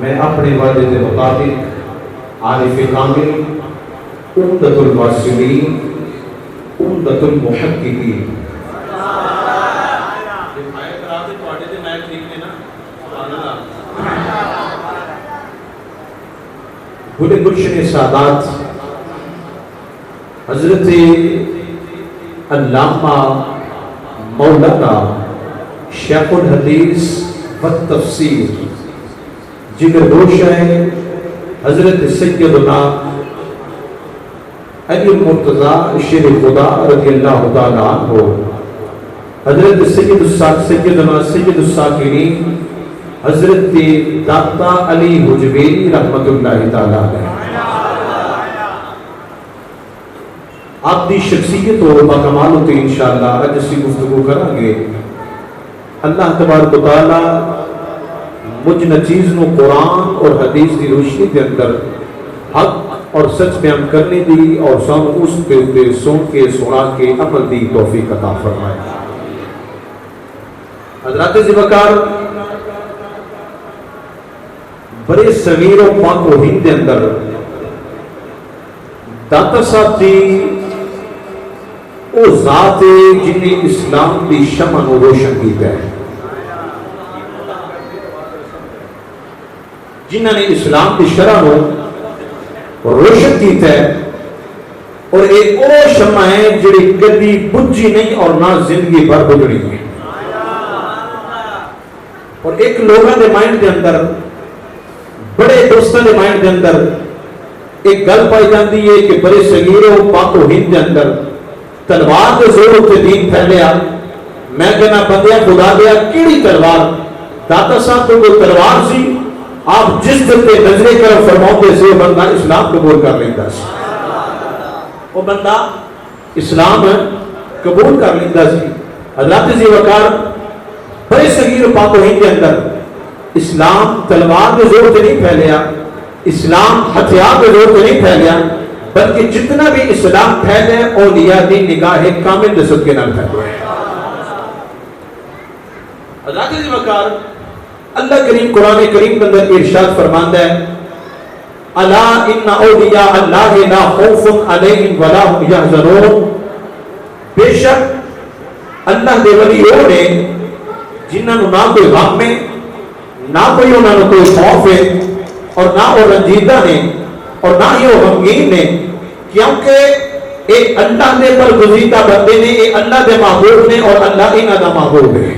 میں اپنے وعدے کے مطابق عارف کامل عمدۃ الواصلین عمدۃ المحققین گل گلشن سادات حضرت علامہ مولانا شیخ الحدیث والتفسیر جگر روشہ حضرت سیدنا علی مرتضیٰ شیر خدا رضی اللہ تعالیٰ عنہ حضرت سیدنا سید الساکرین حضرت داتا علی حجویری رحمت اللہ تعالیٰ علیہ آپ دی شخصیت اور باکمال ہوتے انشاءاللہ آج اسی گفتگو کریں گے. اللہ تبارک و تعالیٰ مجھ نچیز نو قرآن اور حدیث دی روشنی کے اندر حق اور سچ بیان کرنے دی اور سن اس پہ سن کے سنا کے عمل دی توفیق عطا فرمائے. حضرات ذوالفقار بڑے صغیر و پاک و ہند کے اندر داتا صاحب دی او ذات جنہیں اسلام دی شمع نو روشن کیتا ہے، جنہوں نے اسلام کی شرح نو روشن کیتا ہے، اور ایک او شمع ہے جڑی کدی بجھی نہیں اور نہ زندگی بھر بجھنی ہے. اور ایک لوگوں کے مائنڈ کے اندر بڑے دوستوں کے مائنڈ کے اندر ایک گل پائی جاتی ہے کہ بڑے صغیر و پاک و ہند کے اندر تلوار کے زور تے دین پھیلیا. میں کہنا بندیا خدا دیا کیڑی تلوار؟ داتا صاحب تو کوئی تلوار سی، آپ جس دل پہ نظریں کرو فرماؤں سے بندہ اسلام قبول کر لیتا سی، وہ بندہ اسلام قبول کر لیتا سی. حضرات ذوالفقار بڑے صغیر و پاک و ہند کے اندر اسلام تلوار کے زور سے نہیں پھیلیا، اسلام ہتھیار کے زور سے نہیں پھیلیا، بلکہ جتنا بھی اسلام پھیلے اولیاء دی نگاہ کامل دے صدقے نال پھیلے. حضرات ذوالفقار اللہ کریم قرآن کریم کے اندر ارشاد فرماندا ہے الا ان اولیاء اللہ لا خوف علیہم ولا هم یحزنون، بے شک اللہ دے ولی وہ نے جنہاں نو نہ کوئی غم ہے، نہ کوئی انہاں نو کوئی خوف ہے، اور نہ وہ رنجیدہ نے اور نہ ہی وہ غمگین نے، کیونکہ ایک اللہ دے پر گزیدہ بندے نے، ایک اللہ دے محبوب نے، اور اللہ انہاں دا محبوب ہے.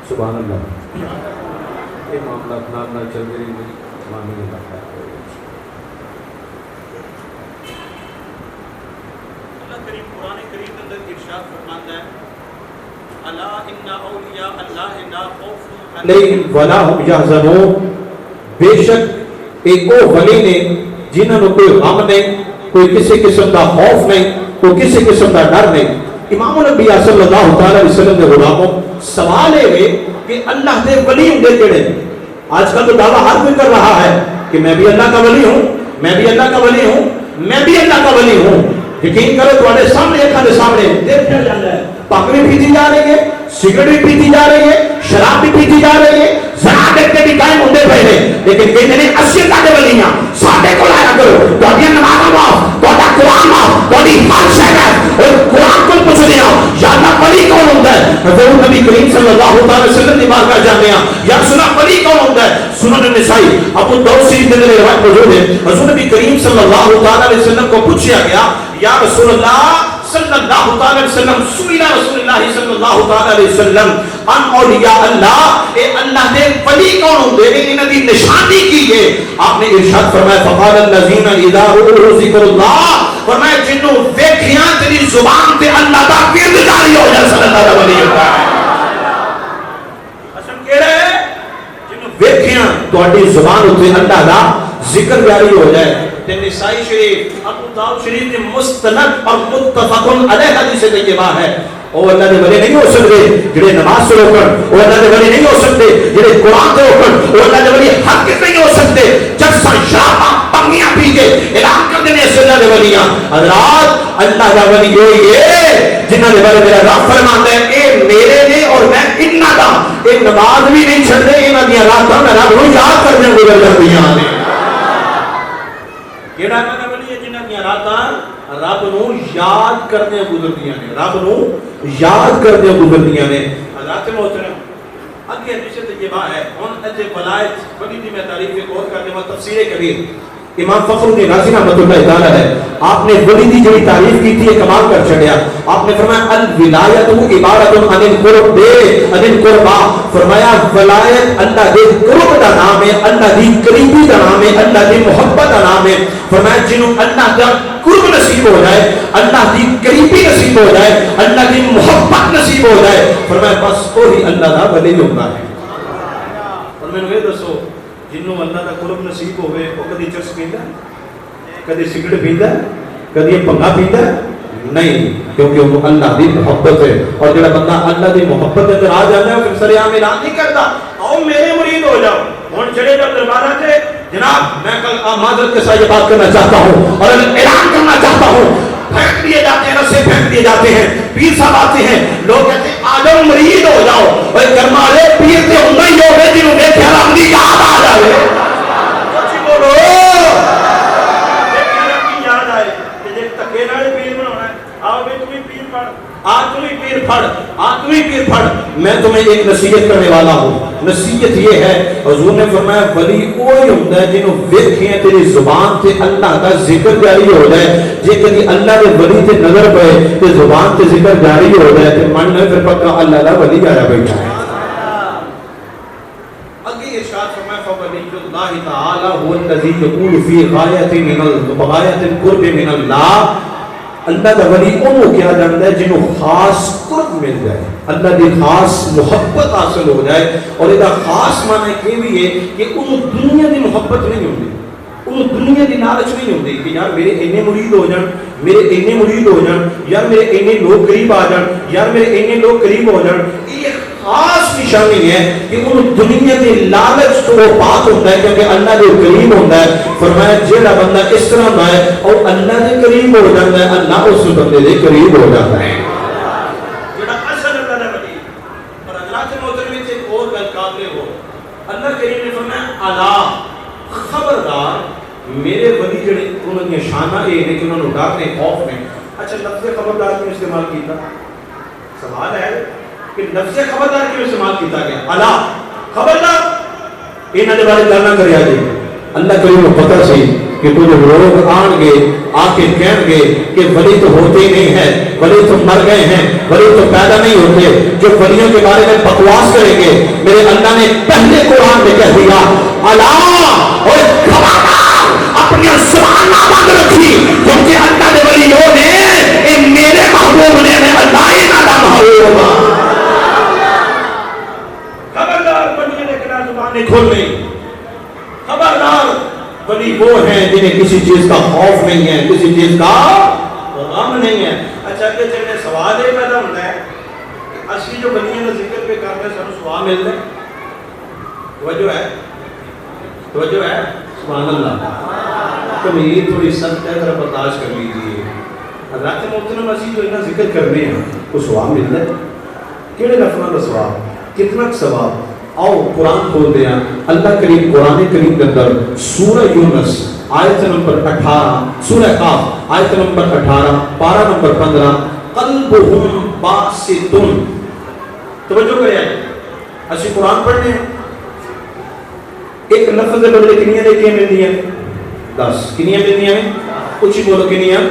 سبحان اللہ. یہ معاملات نہ چل رہی ہے مامی اللہ کریم قرآن کریم کے اندر ارشاد فرماتا ہے الا ان اولیاء اللہ لا خوف علیہم ولا هم یحزنون، بے شک ایک وہ ولی نے جنہاں نو کوئی غم نہیں، کوئی کسی قسم کا خوف نہیں، کوئی کسی قسم کا ڈر نہیں. امام الانبیاء صلی اللہ علیہ وسلم کے غلاموں سوال ہے کہ اللہ دے ولی ہوں دے کیڑے؟ آج کل تو دعویٰ ہر کوئی کر رہا ہے کہ میں بھی اللہ کا ولی ہوں، میں بھی اللہ کا ولی ہوں، میں بھی اللہ کا ولی ہوں. یقین کرو تمہارے سامنے اکھاں دے سامنے دیکھا جا رہا ہے، پاک بھی پیتی جا رہی ہے، سگریٹ بھی پیتی جا رہی ہے، شراب بھی پیتی جا رہی ہے، زنا دیکھتے بھی قائم ہوتے پہلے، لیکن کہتے ہیں اسی اللہ کے ولی ہیں، ساڈے کول آیا کرو، تہاڈیاں نماز اندر روایت موجود ہے حضور نبی کریم صلی اللہ تعالی علیہ وسلم کو پوچھا گیا یا رسول اللہ صلی اللہ تعالی علیہ وسلم سئل رسول اللہ صلی اللہ تعالی علیہ وسلم ان اولیاء اللہ اے اللہ دے ولی کون ہوندے نے انہاں دی نشانی کی ہے آپ نے ارشاد فرمایا فقال الذين اذا ذکروا ذکر اللہ فرمایا جنوں ویکھیاں تیری زبان تے اللہ دا ورد جاری ہو جائے صلی اللہ علیہ وسلم قسم کہہ رہے جنوں ویکھیاں تہاڈی زبان تے اللہ دا ذکر جاری ہو جائے نسائی شریف ابو داؤد شریف کے مستند اور متفق علیہ حدیث طیبہ ہے او اللہ دے ولی نہیں ہو سکتے جڑے نماز سے روکن او اللہ دے ولی نہیں ہو سکتے جڑے قرآن سے روکن او اللہ دے ولی حق نہیں ہو سکتے جلسہ شراباں پنگیاں پی کے اعلان کر دینے سے اللہ دے ولیاں حضرات اللہ دا ولی ہوئی ہے جنہاں دے بارے میرا رب فرماتا ہے اے میرے نے اور میں انہاں دا ایک نماز بھی نہیں چھڑ دے انہاں دیا راتاں میں رب نو یاد کرنے گزر جاندیاں نے کیڑا میں ولی ہے جنہاں دیا راتاں رب نو یاد کرنے گزردیاں نے رب نو یاد کرنے گزردیاں نے حضرات محترم اگے حدیث طیبہ ہے ان اتے ولایت بڑی دی میں تعریف ایک اور کرنے میں تفسیر کبیر امام فخر الدین رازی رحمۃ اللہ تعالی ہے آپ نے ولی دی جڑی تعریف کی تھی کمال کر چھڑیا آپ نے فرمایا الولایت عبارت عن القرب عن القربا فرمایا ولایت اللہ دے قرب دا نام ہے اللہ دی قریبی دا نام ہے اللہ دی محبت دا نام ہے فرمایا جنوں اللہ دا قرب نصیب ہو جائے اللہ دی قریبی نصیب ہو جائے اللہ دی محبت نصیب ہو جائے فرمایا بس وہی اللہ دا ولی ہوتا ہے اور میں نے یہ دسو جنوں اللہ دا قرب نصیب ہوئے وہ کدی چرس پیندا کدی سگرٹ پیندا کدی پنگا پیندا نہیں کیونکہ وہ اللہ دی محبت ہے اور جڑا بندہ اللہ دی محبت کے اندر آ جاتا ہے پھر سر عام اعلان نہیں کرتا آؤ میرے مرید ہو جاؤ ہن چلے جب دربار سے جناب میں کل معذرت کے ساتھ یہ بات کرنا چاہتا ہوں اور اعلان کرنا چاہتا ہوں پھینک دیے جاتے ہیں رسے پھینک دیے جاتے ہیں پیر صاحب آتے ہیں لوگ کہتے ہیں آ جاؤ مرید ہو جاؤ اور کرما والے پیر سے ہوں ہی ہو گئے جنہوں نے رب دی یاد آ جائے سچی بولو یاد آئے کہ جب تکے نال پیر بنانا ہے آؤ بھی تمہیں پیر پڑھ آج تمہیں پیر پڑھ آج تمہیں پیر پڑھ میں تمہیں ایک نصیحت کرنے والا ہوں نصیحت یہ ہے حضور نے فرمایا ولی کوئی ہوتا ہے جنہوں ویکھیں تیری زبان سے اللہ کا ذکر جاری ہو جائے جے کدی اللہ کے ولی تے نظر پے تے زبان تے ذکر جاری ہو جائے تے من میں پھر پکا اللہ کا ولی آیا بیٹھا ہے اگے ارشاد فرمایا فولی اللہ تعالی هو الذی یقول فی غایۃ من الغایۃ القرب من اللہ اللہ کا ولی انہوں کیا جانتا ہے جنہوں خاص قرب مل جائے اللہ کی خاص محبت حاصل ہو جائے اور یہ خاص معنی یہ بھی ہے کہ انہوں دنیا کی محبت نہیں ہوتی انہوں دنیا کی لالچ نہیں ہوتی کہ یار میرے اینے مرید ہو جان میرے اینے مرید ہو جان یار میرے اینے لوگ قریب آ جان یار میرے اینے لوگ قریب ہو جان یہ خاص نشانی ہے کہ ان دنیا کے لالچ تو وہ پاک ہوتا ہے کیونکہ اللہ کے قریب ہوتا ہے فرمایا جیڑا بندہ اس طرح ہوتا ہے اور اللہ کے قریب ہو جاتا ہے اللہ اس بندے کے قریب ہو جاتا ہے جیڑا اصل اللہ نے بنی اور اللہ کے محترم سے ایک اور گل قابل ہو اللہ کریم نے فرمایا الا خبردار میرے ولی جڑے انہوں نے شانہ یہ ہے کہ انہوں نے ڈر نے خوف میں اچھا لفظ خبردار کیوں استعمال کیتا سوال ہے کہ لفظ خبردار کیوں استعمال کیتا گیا الا خبردار انہاں دے بارے گل نہ کریا جی اللہ کریم کو پتہ سی کہ کچھ لوگ آن گے آ کے کہیں گے کہ ولی تو ہوتے ہی نہیں ہیں ولی تو مر گئے ہیں ولی تو پیدا نہیں ہوتے جو ولیوں کے بارے میں بکواس کریں گے میرے اللہ نے پہلے قرآن میں کہہ دیا الا اور خبردار اپنی زبان نہ بند رکھی کیونکہ اللہ نے ولیوں نے اے میرے محبوب نے اللہ ہی نہ محبوب خبردار ولی نے کہا زبان کھول نہیں خبردار ولی وہ ہیں جنہیں کسی چیز کا خوف نہیں ہے کسی چیز کا غم نہیں ہے اچھا کہ جنہیں سوال ہے پیدا ہوتا ہے اصلی جو ولیوں نے ذکر پہ کرتے ہیں سب سوال مل رہے توجہ ہے سبحان اللہ تو یہ تھوڑی سخت ہے ذرا برداشت کر لیجیے حضرات محترم اسی جو انہیں ذکر کرنے ہیں وہ سوال مل رہے کیڑے لفظوں کا سوال کتنا ثواب آؤ قرآن کھول دیا اللہ کریم قرآن کریم کے اندر سورہ یونس آیت نمبر 18 سورہ قاف آیت نمبر 18 پارہ نمبر 15 قلبہم باسطن توجہ کریں اسی قرآن پڑھنے ہیں ایک لفظ دے بدلے کنیاں نیکیاں ملدیاں 10 کنیاں ملدیاں نے اچھی بولو کنیاں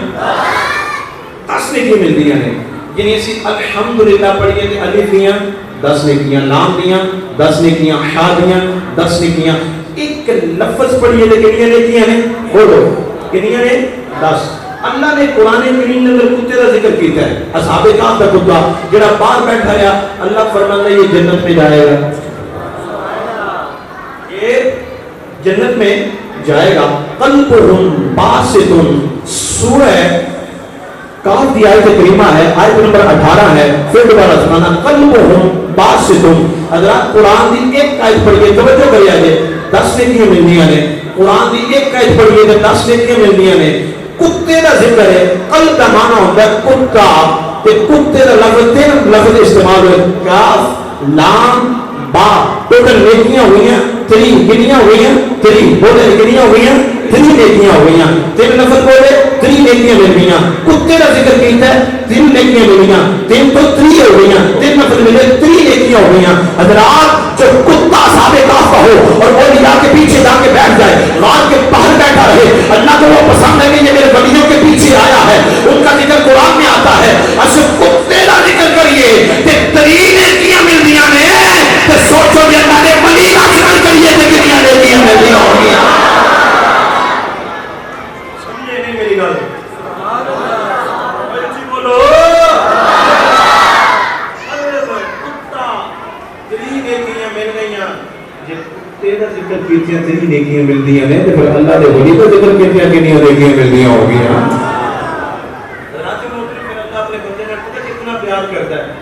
10 نیکیاں ملدیاں نے یعنی اسی الحمدللہ پڑھیے تے الف دیاں 10 نیکیاں لام دیاں 10 نیکیاں ہا دیاں 10 نیکیاں ایک لفظ پڑھیے تے کنیاں نیکیاں نے بولو کنیاں نے 10 اللہ نے قرآن کریم میں اندر کتے کا ذکر کیتا ہے اصحاب کہف کا کتا جڑا باہر بیٹھا ہے اللہ فرماتا ہے یہ جنت میں جائے گا یہ جنت میں جائے گا قلبہم باسطن سورہ کہف کی آیت کریمہ ہے آیت نمبر 18 ہے پھر دوبارہ سنانا قلبہم باسطن حضرات قرآن دی ایک آیت پڑھیے توجہ کریے آجے 10 نیکیاں ملدیاں نے قرآن دی ایک آیت پڑھیے تو 10 نیکیاں ملدیاں نے کتے کا ذکر ہے قلب کا معنی ہوتا ہے کتا تے کتے کا لفظ تین لفظ استعمال ہوئے کاف لام با ٹوٹل نیکیاں ہوئی ہیں 3 گنیاں ہوئی ہیں 3 بولے گنیاں ہوئی ہیں 3 نیکیاں ہوئی ہیں تین لفظ بولے 3 نیکیاں مل گئی ہیں کتے کا ذکر کیتا ہے 3 نیکیاں مل گئی ہیں 3 تو 3 ہو گئی ہیں 3 لفظ ملے 3 نیکیاں ہو گئی ہیں حضرات جو کتا اصحاب کہف کا ہو اور وہ نگاہ کے پیچھے جا کے بیٹھ جائے رات کے باہر بیٹھا رہے اللہ کو وہ پسند ہے کہ یہ میرے ولیوں کے پیچھے آیا ہے ان کا ذکر قرآن میں آتا ہے اصل کتے کا ذکر کریے کہ 3 نیکیاں مل دیا نے تو سوچو یہ اللہ نے ولی کا ذکر کریے کہ کتنی نیکیاں مل دیا ہو گیا سمجھے نہیں میری گل بولو تیرا ذکر کیتیاں تیری نیکیاں ملدیاں نے تو پھر اللہ دے ولی کا ذکر کیتیاں کنیاں نیکیاں ملدیاں ہو گئی ہیں حضرات محترم پھر اللہ اپنے بندے نے پتہ کتنا پیار کرتا ہے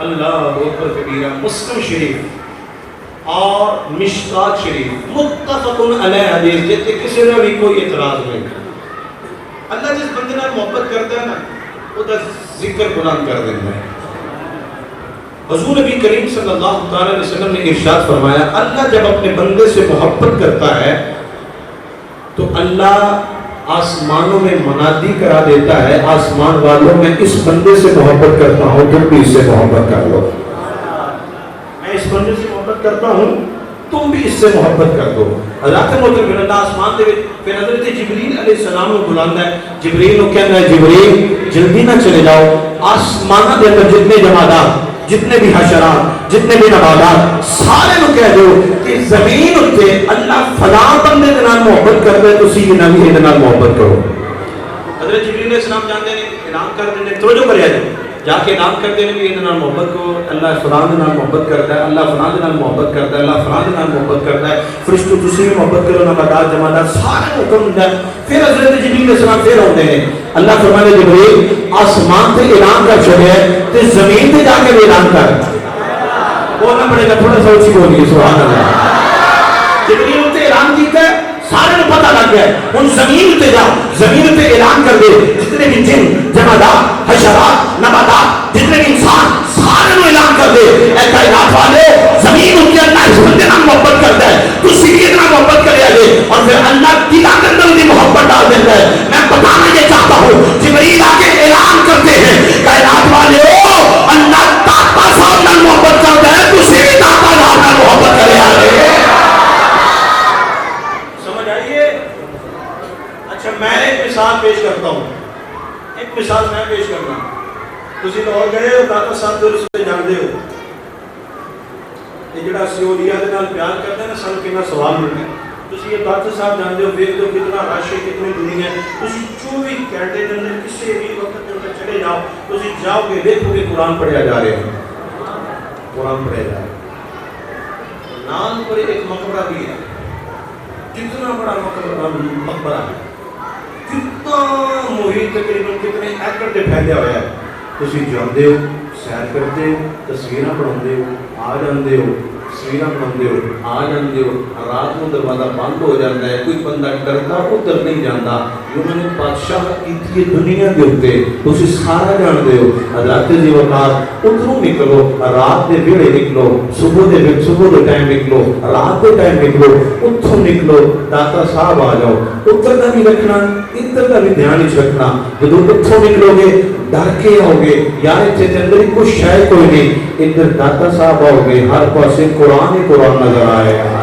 اللہ اکبر کبیرہ مسلم شریف اور مشکات شریف متفق علیہ حدیث جیسے کسی نے بھی کوئی اعتراض نہیں اللہ جس بندے نے محبت کرتا ہے نا وہ دا ذکر بلند کر دیتا ہے حضور نبی کریم صلی اللہ علیہ وسلم نے ارشاد فرمایا اللہ جب اپنے بندے سے محبت کرتا ہے تو اللہ آسمانوں میں منادی کرا دیتا ہے آسمان والوں میں اس بندے سے محبت کرتا ہوں تم بھی اس سے محبت کر لو میں اس بندے سے محبت کرتا ہوں تم بھی اس سے محبت کر دو حضرات محترم پھر اللہ آسمان دے پھر حضرت جبریل علیہ السلام کو بلاتا ہے جبریل کو کہنا ہے جبریل جلدی نہ چلے جاؤ آسمان دے اندر جتنے جمادات جتنے بھی حشرات جتنے بھی نباتات سارے نو کہہ دو کہ زمین اتے اللہ فلاں بندے کے نال محبت کرتا ہے تو اسی کے نال یہ نال محبت کرو حضرت جبریل علیہ السلام جانتے ہیں اعلان کر دینے توجہ کریا جائے جا کے اعلان کر دینے کہ یہ نال محبت کو اللہ فلاں دے نال محبت کرتا ہے اللہ فلاں دے نال محبت کرتا ہے اللہ فلاں دے نال محبت کرتا ہے فرشتوں تسی بھی محبت کرو نباتات جمادات سارے حکم دے پھر حضرت جبریل علیہ السلام پھر ہوتے ہیں اللہ فرماتے ہیں جبریل آسمان سے اعلان کر چھوڑے تو زمین پہ جا کے بھی اعلان کر بولنا پڑے گا تھوڑا سا اچھی بولیے سبحان اللہ جبریل نے اعلان کیتا ہے سارے کو پتہ لگ گیا ان زمین پہ جا زمین پہ اعلان کر دے جتنے بھی جن جمادات حشرات نباتات جتنے بھی انسان سارے کو اعلان کر دے اے کائنات والے زمین ان کے اللہ اس بندے نام محبت کرتا ہے تو سیدھے نام محبت کرے آگے اور پھر اللہ دلا کے اندر بھی محبت ڈال دیتا ہے میں بتانا یہ چاہتا ہوں جبریل آگے اعلان کرتے ہیں کائنات والے اللہ داتا صاحب نام محبت کرتا ہے تو سیدھے داتا صاحب نام محبت کرے آگے سمجھ آئیے اچھا میں ایک مثال پیش کرتا ہوں ایک مثال میں پیش کرنا تسی لاہور گئے ہو داتا صاحب دے رسول جانتے ہو یہ جڑا سیولیا دے نال پیار کرتا ہے نا سن کنا سوال ملتے ہیں تسی یہ داتا صاحب جانتے ہو دیکھ دو کتنا رش ہے کتنی دنیا ہے تسی 24 گھنٹے دے اندر کسی بھی وقت کے اندر چلے جاؤ تسی جاؤ گے دیکھو کہ قرآن پڑھیا جا رہے ہیں قرآن پڑھیا جا رہا ہے نام پر ایک مقبرہ بھی ہے کتنا بڑا مقبرہ ہے کتنا محیط تقریباً کتنے ایکڑ تے پھیلیا ہوا ہے تسی جاندے ہو سیر کرتے ہو تصویراں بناندے ہو آ جاندے ہو تصویراں بناندے ہو آ جاندے ہو رات کو دروازہ بند ہو جاتا ہے کوئی بندہ ڈرتا ادھر نہیں جاتا انہوں نے بادشاہ کی دنیا کے اوتے تسی سارا جاندے ہو حضرت جی وقت ادھروں نکلو رات دے ویلے نکلو صبح دے ٹائم نکلو رات دے ٹائم نکلو اتھوں نکلو داتا صاحب آ جاؤ ادھر کا بھی رکھنا ادھر کا بھی دھیان ہی رکھنا جدوں اتھوں نکلو گے ڈر کے آؤ گے یار اتنے اندر کوئی شے کوئی نہیں ادھر داتا صاحب آؤ گے ہر پاسے قرآن ہی قرآن نظر آئے گا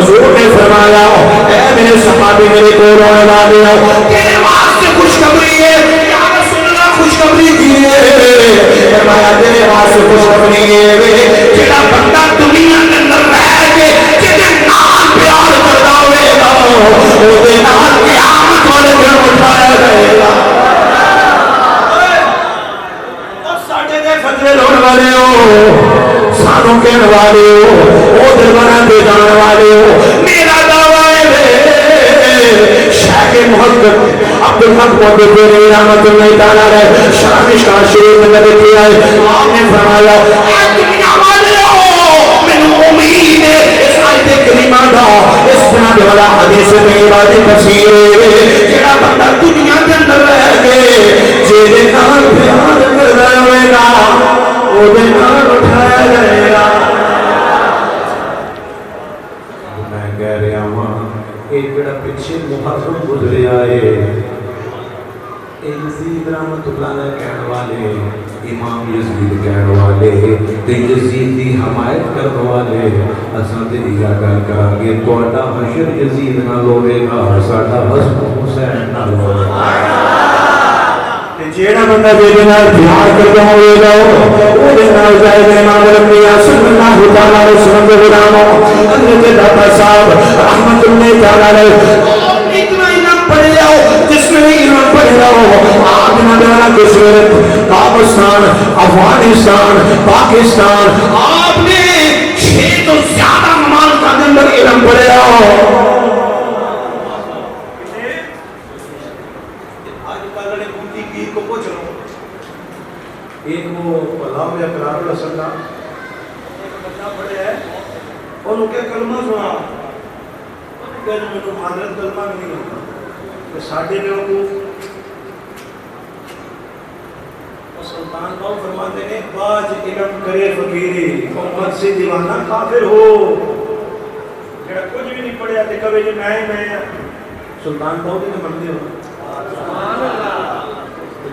حضور نے فرمایا اے میرے صحابی میرے کو رونے والے ہو تیرے واسطے خوشخبری ہے یا رسول اللہ خوشخبری کی ہے فرمایا تیرے واسطے خوشخبری ہے جڑا بندہ دنیا کے اندر رہ کے جے نال پیار کردا ہوے گا او دے نال قیامت والے دن اٹھایا جائے گا والے ہو سانو کہنے والے ہو او دربارہ دے جانے والے ہو میرا دعویٰ ہے شیخ محقق عبد الحق محدث رحمۃ اللہ تعالی علیہ شرح مشکوٰۃ شریف میں نقل کیا ہے آپ نے فرمایا اے دنیا والے ہو مینوں امید ہے اس آیت کریمہ دا اس جناب والا حدیث میں واضح تفسیر ہے جڑا بندہ دنیا کے اندر رہ کے جے نال پیار کردا ہوے گا اٹھایا جائے گا میں کہہ رہا ہوں ایک جڑا پیچھے محرم گزریا ہے یزید رحمت اللہ علیہ کہنے والے امام یزید کہنے والے تے یزید دی حمایت کرنے والے اساں تے یہ گل کراں گے تہاڈا حشر یزید نال ہوے گا ساڈا حسن حسین نال ہوے گا جیڑا بندہ جے نال پیار کردا ہوے گا او دے نال جائے گا امام الانبیاء صلی اللہ تعالی علیہ وسلم دے غلام حضرت داتا صاحب رحمت اللہ تعالی علیہ اتنا علم پڑھیا ہو جس نے علم پڑھیا ہو آپ نے والا کشور پاکستان افغانستان پاکستان آپ نے 6 تو زیادہ ممالک کے اندر علم پڑھیا ہو ایک وہ اللہ میں اقرار الحسن کا ایک بچہ پڑھے ہے اور ان کے کلمہ سنا کہ میں تو حضرت کلمہ نہیں ہوتا کہ ساڑھے میں ہوں اور سلطان باؤ فرماتے ہیں باج علم کرے فقیری محمد سے دیوانہ کافر ہو جڑا کچھ بھی نہیں پڑھیا تے کبھی جو میں سلطان باؤ نے منتے ہو سبحان اللہ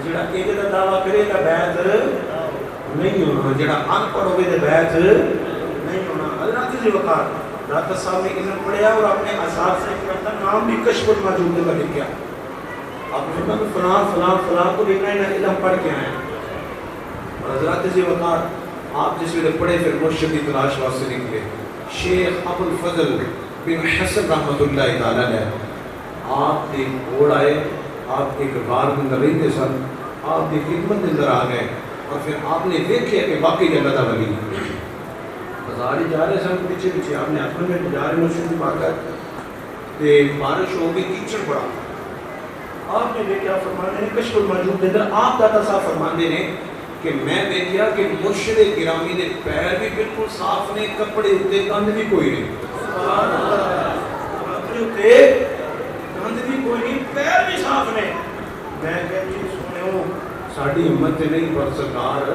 جڑا کہے دا دعویٰ کرے گا بیعت نہیں ہونا جڑا ان پڑھ ہوئے دے بیعت نہیں ہونا اللہ کی وقار داتا صاحب نے علم پڑھیا اور اپنے اثار سے کرتا نام بھی کشف الموجود کا لکھیا آپ نے فرمایا فلاں فلاں فلاں کو لکھنا ہے علم پڑھ کے آئے اور حضرات سے وقار آپ جس ویلے پڑھے پھر مرشد کی تلاش واسطے نکلے شیخ ابو الفضل بن حسن رحمت اللہ تعالی علیہ آپ ایک گھوڑ آئے آپ ایک غار میں اندر رہتے سن آپ کی خدمت اندر آ گئے اور پھر آپ نے دیکھا کہ باقی جگہ تھا ولی بازار جا رہے سن پیچھے پیچھے آپ نے اپنے میں جا رہے مسجد پا کر کہ بارش ہو گئی کیچڑ پڑا آپ نے دیکھا فرمانے نے کشف الموجود کے اندر آپ داتا صاحب فرمانے نے کہ میں دیکھا کہ مرشد گرامی نے پیر بھی بالکل صاف نے کپڑے اتے گند بھی کوئی نہیں سبحان اللہ کپڑے اتے گند بھی کوئی نہیں پیر بھی صاف نے میں کہتی سنے ہوں ساڑھی امت نہیں پر سرکار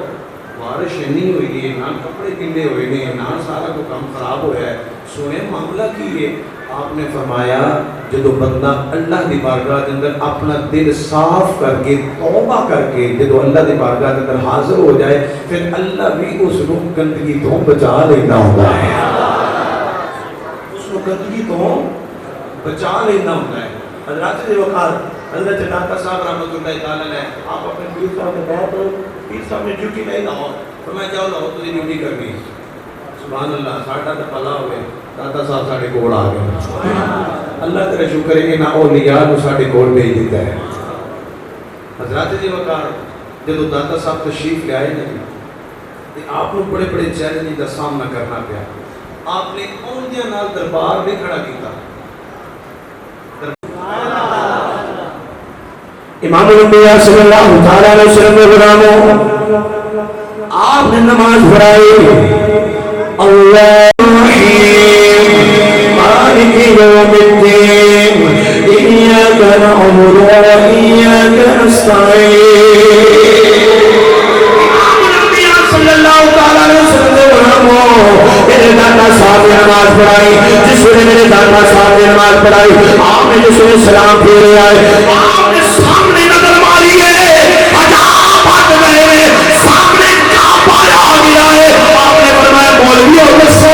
بارش نہیں ہوئی ہے نہ کپڑے گندے ہوئے نہیں نہ سارا کو کام خراب ہوا ہے سنے معاملہ کی ہے آپ نے فرمایا جدو بندہ اللہ دی بارگاہ کے اندر اپنا دل صاف کر کے توبہ کر کے جدو اللہ دی بارگاہ کے اندر حاضر ہو جائے پھر اللہ بھی اس کو گندگی تو بچا لینا ہوتا ہے اس کو گندگی تو بچا لینا ہوتا ہے حضرات سے وقار حضرت داتا صاحب رحمت اللہ تعالی علیہ آپ اپنے پیر صاحب نے بیعت پیر صاحب نے ڈیوٹی نہیں لاؤ فرمایا جاؤ لاؤ تجھے ڈیوٹی کرنی سبحان اللہ ساڑھا تو پلا ہوئے داتا صاحب ساڑھے کوڑ آ گئے اللہ تیرے شکر ہے کہ نہ اولیاء کو ساڑھے کوڑ بھیج دیتا ہے حضرات جی وقار جب داتا صاحب تشریف لے آئے نہیں آپ کو بڑے بڑے چیلنج کا سامنا کرنا پیا آپ نے اولیاء نال دربار بھی کھڑا کیتا امام الانبیاء صلی اللہ تعالی علیہ وسلم کے غلاموں آپ نے نماز پڑھائی اللہ مالک یوم الدین ایاک نعبد و ایاک نستعین امام الانبیاء صلی اللہ تعالی علیہ وسلم کے غلاموں میرے دادا صاحب نے نماز پڑھائی جس نے میرے دادا صاحب نے نماز پڑھائی آپ نے جس نے سلام پھیرے آئے آپ نے سامنے نظر ماری ہے عذاب آ گئے سامنے کعبہ آ گیا ہے آپ نے فرمایا مولویوں دسو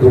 2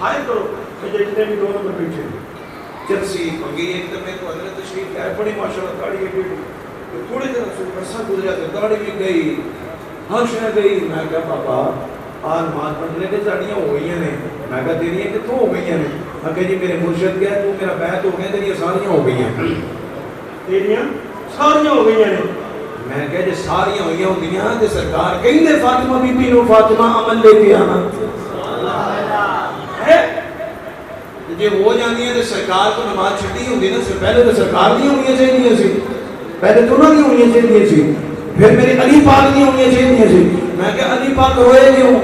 ہائے کرو کہ جتنے بھی 2 نمبر بیٹھے چرسی پنگی ایک تو میں تو حضرت تشریف ہے بڑی ماشاءاللہ داڑھی ہے تو تھوڑی دیر سے عرصہ گزرا تو داڑھی بھی گئی ہنش نہ گئی میں کہا پاپا آج مات پڑھنے کے داڑیاں ہو گئی ہیں میں کہا تیریاں کتوں ہو گئی ہیں میں کہا جی میرے مرشد کہا تو میرا بیعت ہو گیا تیریاں ساریاں ہو گئی ہیں تیریاں ساریاں ہو گئی ہیں میں کہا جی ساریاں ہوئی ہوندیاں تے سرکار کہیں دے فاطمہ بی بی نو فاطمہ عمل لے کے آنا ہے جی ہو جاندی ہیں تے سرکار کو نماز چھٹی ہوندی نا پہلے تو سرکار دی ہونی چاہیے سی پہلے تو انہوں دی ہونی چاہیے سی پھر میرے علی پاک دی ہونی چاہیے سی میں کہا علی پاک روئے کیوں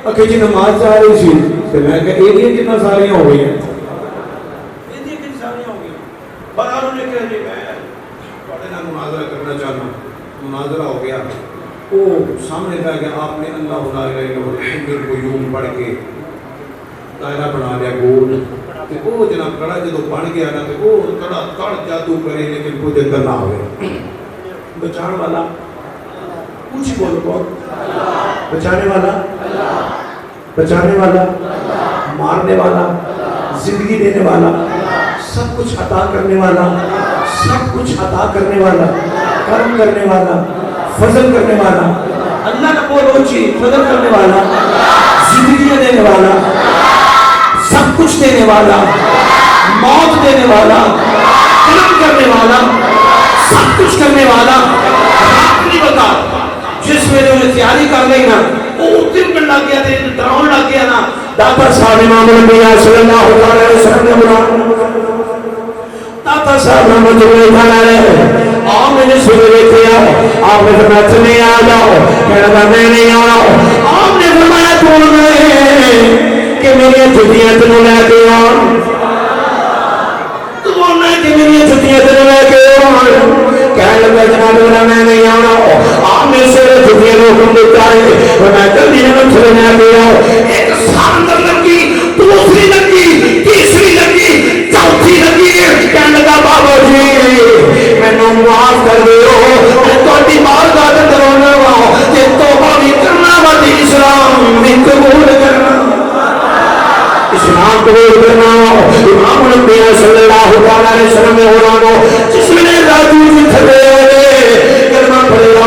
اکھے جی نماز چاہ رہی سی تے میں کہا ایڈیاں کتنا ساریاں ہو گئی ہیں ایڈیاں کتنا ساریاں ہو گئی برحال انہوں نے کہا جی میں بڑے نہ مناظرہ کرنا چاہنا مناظرہ ہو گیا وہ سامنے پہ گیا آپ نے اللہ لا الہ الا اللہ الحی القیوم پڑھ کے دائرہ بنا لیا گول تے وہ جناب کڑا جدو بن گیا نا تے وہ کڑا کڑ جادو کرے لیکن کوئی اندر نہ ہوئے بچان والا کچھ بولو بہت بچانے والا بچانے والا مارنے والا زندگی دینے والا سب کچھ عطا کرنے والا سب کچھ عطا کرنے والا کرم کرنے والا فضل کرنے والا اللہ نہ بولو چی فضل کرنے والا زندگی دینے والا سب کچھ دینے والا موت دینے والا کرم کرنے والا سب کچھ کرنے والا نہیں بتا جس میں انہیں تیاری کر گئی نا وہ اتم کر لگ گیا تھے ڈراؤن لگ گیا نا داتا صاحب امام الانبیاء صلی اللہ علیہ وسلم نے بلا داتا صاحب رحمت اللہ علیہ آپ نے جس وقت دیکھیا آپ نے فرمایا چلے آ جاؤ کہنا میں نہیں آنا آپ نے فرمایا کون گئے کہ میری چھٹیاں تینوں لے کے آن تو بولنا ہے کہ میری چھٹیاں تینوں لے کے آن کہنے لگا جناب اللہ میں نہیں آنا آپ نے سورے چھٹیاں کو حکم دیتا ہے اور میں جلدی نمک چھلے لے کے آؤ ایک ساندر لگی دوسری لگی تیسری لگی چوتھی لگی کہنے لگا بابا جی میں نو معاف کر دیو میں توڑی بار گاہ درونے ہوں کہ توبہ بھی کرنا وادی اسلام بھی قبول کرنا اسلام قبول کرنا امام الانبیاء صلی اللہ علیہ وسلم میں ہونا ہو جس میں راجو جی تھے کلمہ پڑھے لا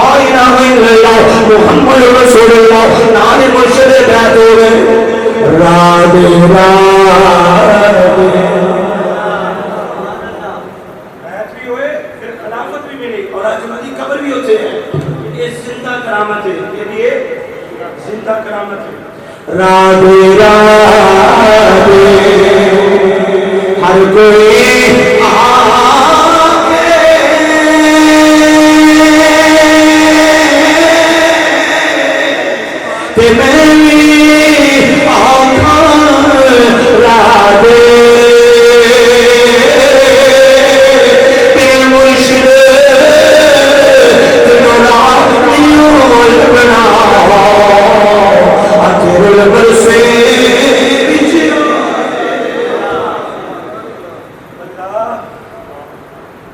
الہ الا اللہ محمد رسول اللہ نام مرشد بیعت ہو گئے رادے رادے کرامت ہے یہ لیے زندہ کرامت ہے رادے رادے ہر کوئی آگے تے میری آنکھاں رادے تیرے مرشد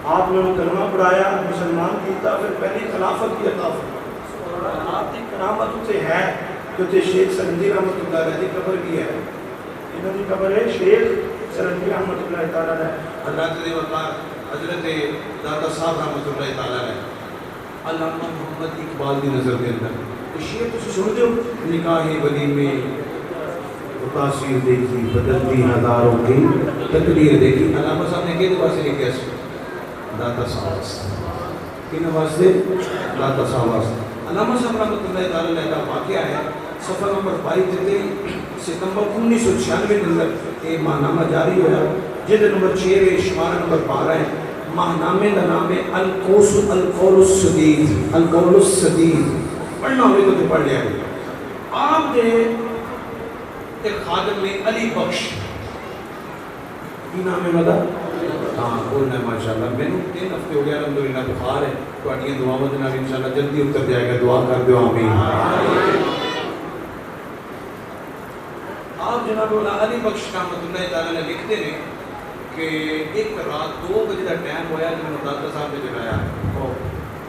آپ نے کلمہ پڑھایا مسلمان کیتا پھر پہلی خلافت کی عطا فرمائی آپ کی کرامت تے ہے جو تے شیخ سرندی رحمۃ اللہ علیہ کی قبر بھی ہے انہوں کی قبر ہے شیخ سرندی رحمۃ اللہ تعالی علیہ حضرت دی وقار حضرت داتا صاحب رحمۃ اللہ تعالی علیہ علامہ محمد اقبال دی نظر دے اندر شیخ تسی سن دے نکاح ولی میں تاثیر دیکھی بدلتی ہزاروں کی تقدیر دیکھی علامہ صاحب نے کہتے واسے لکھا سی داتا صاحب کن واسے داتا صاحب واسے علامہ صاحب رحمۃ اللہ تعالی علیہ کا واقعہ ہے صفحہ نمبر 22 ستمبر 1996 کے اندر یہ ماہنامہ جاری ہوا جلد نمبر 6 ہے شمارہ نمبر 12 ہے ماہنامے کا نام ہے القول السدید القول السدید پڑھنا ہوئے تو پڑھ لیا گیا آپ نے ایک خادم میں علی بخش کی نام ہے مدہ ہاں بولنا ہے ماشاءاللہ میں نے 3 ہفتے ہو گیا الحمدللہ بخار ہے تو اٹھیاں دعا مدنہ انشاءاللہ جلدی اتر جائے گا دعا کر دو آمین آپ جناب علی بخش رحمۃ اللہ تعالیٰ نے لکھتے ہیں کہ ایک رات 2 بجے کا ٹائم ہوا جب میں داتا صاحب نے جگایا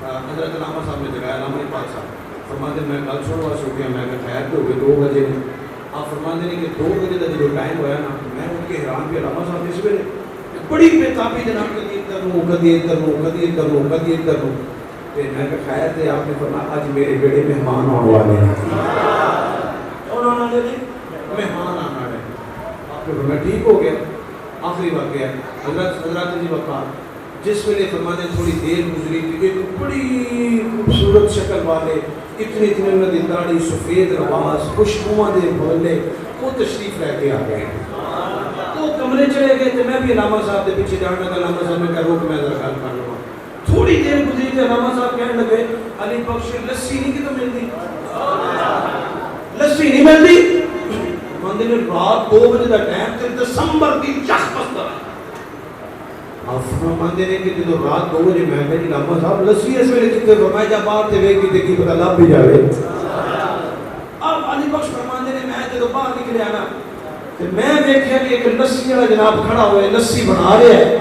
حضرت علامہ صاحب نے جگایا علامہ پاک صاحب فرماتے میں کل سوڑ واسے ہو گیا میں کہا خیر تو ہو گئے 2 بجے آپ فرماتے ہیں کہ 2 بجے کا جو ٹائم ہوا نا میں ان کے حیران پہ علامہ صاحب اس ویلے بڑی بےتابی جناب کدی ادھر نو کدی ادھر نو کدی ادھر نو کدی ادھر نو تے میں کہ خیر تے آپ نے فرمایا آج میرے بیٹے مہمان آنے والے ہیں انہوں نے دی مہمان آنا ہے آپ نے فرمایا ٹھیک ہو گیا آخری واقعہ حضرات جی وقار جس ویلے فرماتے ہیں تھوڑی دیر گزری تھی ایک بڑی خوبصورت شکل والے اتنی انہوں نے داڑھی سفید لباس خوشبواں دے بولے وہ تشریف لے کے آ گئے وہ کمرے چلے گئے تھے میں بھی علامہ صاحب کے پیچھے جانا لگا علامہ صاحب نے کہا روک میں ذرا گل کر لوں تھوڑی دیر گزری تھی علامہ صاحب کہنے لگے علی بخش لسی نہیں کتوں ملتی لسی نہیں ملتی بندے نے رات 2 بجے کا ٹائم تے دسمبر کی چخ پستا افنا بندے نے کہ جو رات 2 بجے میں کہ علامہ صاحب لسی اس ویلے کتے فرمایا جا باہر تے ویکھ کے کی پتہ لب بھی جاوے اب علی بخش فرماندے نے میں جدوں باہر نکلیا نا تے میں دیکھیا کہ ایک لسی والا جناب کھڑا ہوا ہے لسی بنا رہا ہے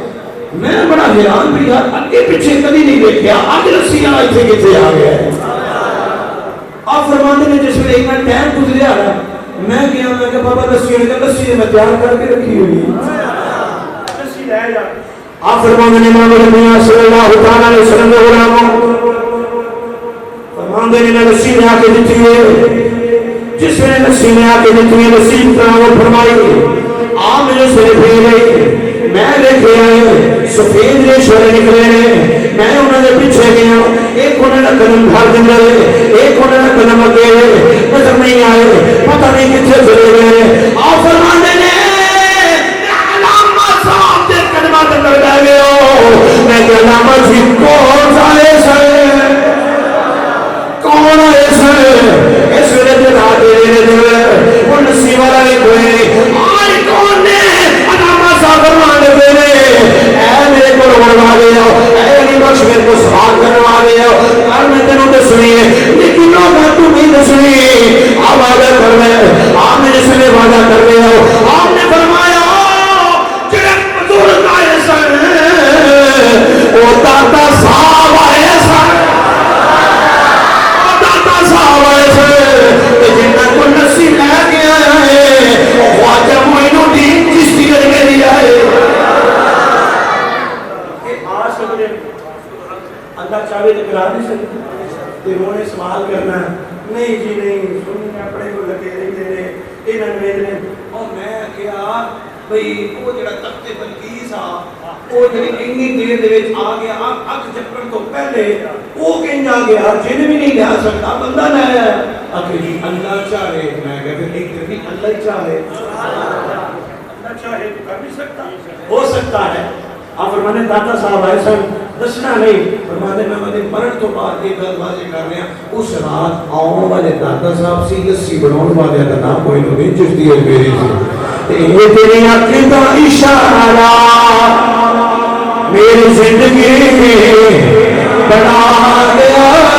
میں بڑا حیران بھی یار اگے پیچھے کبھی نہیں دیکھیا اج لسی والا ایتھے کتے آ گیا ہے آپ فرماندے نے جس ویلے اتنا ٹائم گزریا نا میں گیا میں کہ بابا لسی نے کہا لسی میں تیار کر کے رکھی ہوئی لسی لے جا آپ فرماندے نے امام نبی صلی اللہ تعالی علیہ وسلم نے علماء فرماندے نے لسی نے آ کے دیتی ہے جس نے لسی نے آ کے دیتی ہے نصیب تناول فرمائی آپ مجھے سے پھیر گئی میں دیکھے آئے سفید ریشے نکلے ہیں میں انہوں نے پیچھے گیا ایک انہوں نے قدم بھر دن رہے ایک انہوں نے قدم اگے نظر نہیں آئے پتہ نہیں کتنے چلے گئے آپ فرماندے نے علامہ صاحب دے قدمات اندر جا گئے ہو میں کہ علامہ جی کون سا ایسا ہے کون ایسا ہے اس ویلے دے رات دے دے وہ نسی والا نہیں کوئی آئی کون نے علامہ صاحب فرمانے دے اے میرے کو بڑھوا دے اے علی بخش میرے کو سوال کروا دے اور میں تینوں تے سنیے لیکن لوگ تو نہیں سنی آپ وعدہ کر رہے آپ نے جس نے وعدہ کر رہے ہو آپ نے فرمایا جڑے بزرگ آئے سن وہ داتا صاحب آئے سن وہ داتا صاحب آئے سن جنہاں کو نصیب لے کے آیا ہے وہ خواجہ معین الدین چشتی کر کے لیا ہے اللہ چاہے تو کرا نہیں سکتے تے ہونے سوال کرنا نہیں جی نہیں سننے اپنے کو لگے رہتے ہیں انہوں نے اور میں کیا بھئی وہ جڑا تخت بلقیس آ وہ جڑی اتنی دیر دے وچ آ گیا اکھ جھپکن تو پہلے وہ کہیں آ گیا جن بھی نہیں لیا سکتا بندہ نہ ہے اکھ جی اللہ چاہے میں کہتے ہیں ایک بھی اللہ چاہے اللہ چاہے تو کر بھی سکتا ہو سکتا ہے آپ فرمانے داتا صاحب آئے سن دسنا نہیں فرمانے میں مدے مرن تو بعد یہ گل واضح کر رہے ہیں اس رات آؤں والے داتا صاحب سی لسی بناؤں والے کا نام کوئی نہیں چشتی ہے میری سے یہ تیری عقل کا اشارہ میری زندگی بنا گیا